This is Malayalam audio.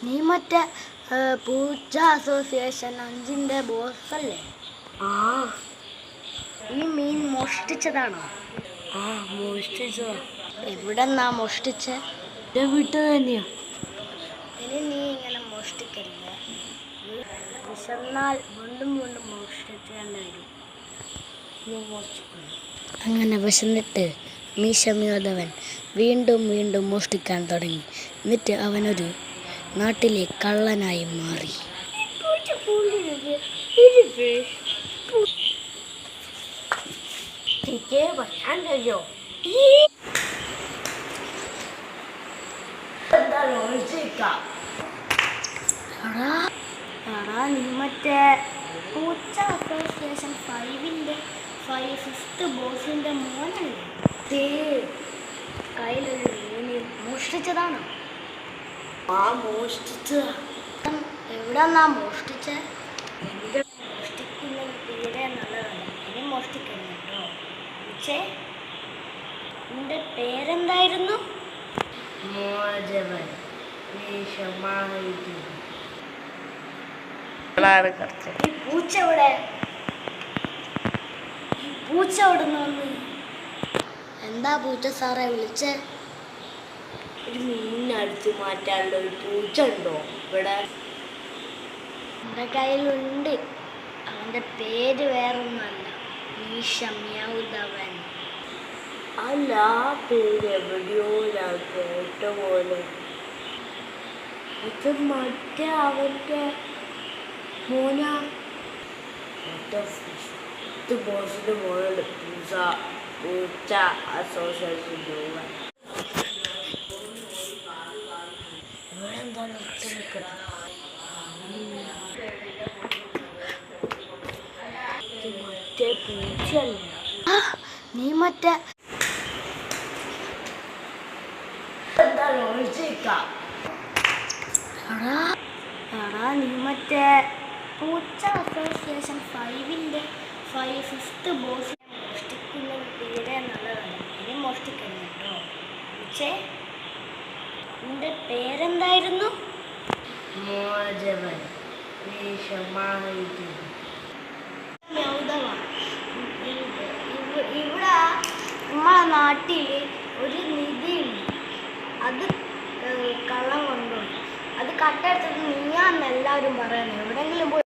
നീ മറ്റേ പൂച്ച അസോസിയേഷൻ 5ന്റെ ബോസല്ലേ? ഈ മീൻ മോഷ്ടിച്ചതാണോ? മോഷ്ടിച്ചതാ. എവിടെന്നാ മോഷ്ടിച്ചേ? വീട്ടിൽ തന്നെയാ. ഇനി നീ ഇങ്ങനെ മോഷ്ടിക്കരുത്. വിശന്നാൽ വീണ്ടും വീണ്ടും മോഷ്ടിക്കേണ്ടി വരും. അങ്ങനെ വിശന്നിട്ട് മീശമിയാതവൻ വീണ്ടും വീണ്ടും മോഷ്ടിക്കാൻ തുടങ്ങി. എന്നിട്ട് അവനൊരു നാട്ടിലെ കള്ളനായി മാറി. നീ മറ്റേ പൂച്ച അസോസിയേഷൻ 5ന്റെ 5th ബോസിന്റെ മോനല്ലേ? കയ്യിലൊരു മീൻ മോഷ്ടിച്ചതാണോ? മോഷ്ടിച്ചതാ. എവിടെന്നാ മോഷ്ടിച്ചേ? മോഷ്ടിക്കുന്നത് തീരെ നല്ലതല്ല. ഇനി മോഷ്ടിക്കരുത് കേട്ടോ. പൂച്ചേ, നിന്റെ പേരെന്തായിരുന്നു? മോജവൻ. ഈ പൂച്ച എവിടെ? പൂച്ച എവിടുന്ന്? എന്താ പൂച്ച സാറേ വിളിച്ചേ? ഒരു മീനടുത്ത് മാറ്റാനുള്ള ഒരു പൂച്ച ഉണ്ടോ ഇവിടെ? എൻ്റെ കയ്യിലുണ്ട്. അവൻ്റെ പേര് വേറൊന്നുമല്ല, മീശമിയാതവൻ. അല്ല, ആ പേര് എവിടെയോ ഞാൻ കേട്ട പോലെ. ഇത് മറ്റേ അവൻ്റെ മോനാ? മറ്റേ ബോസിന്റെ മോനുണ്ട്. പൂച്ച അസോസിയേഷൻ. മറ്റേ പൂച്ചല്ലേ? നീ മറ്റേ നീ മറ്റേ പൂച്ച അസോസിയേഷൻ 5ന്റെ 5th ബോസിനെ മോഷ്ടിക്കുന്നത് തീരെ നല്ലതല്ല. ഇനി മോഷ്ടിക്കരുത് കേട്ടോ. പൂച്ചേ, നിന്റെ പേരെന്തായിരുന്നു? മോജവൻ. ഇവിടെ നമ്മളെ നാട്ടിൽ ഒരു നിധിയുണ്ട്. അത് കള്ളം കൊണ്ടുപോയി. അത് കട്ടെടുത്തത് നീയാന്ന് എല്ലാവരും പറയുന്നത്. എവിടെയെങ്കിലും പോയി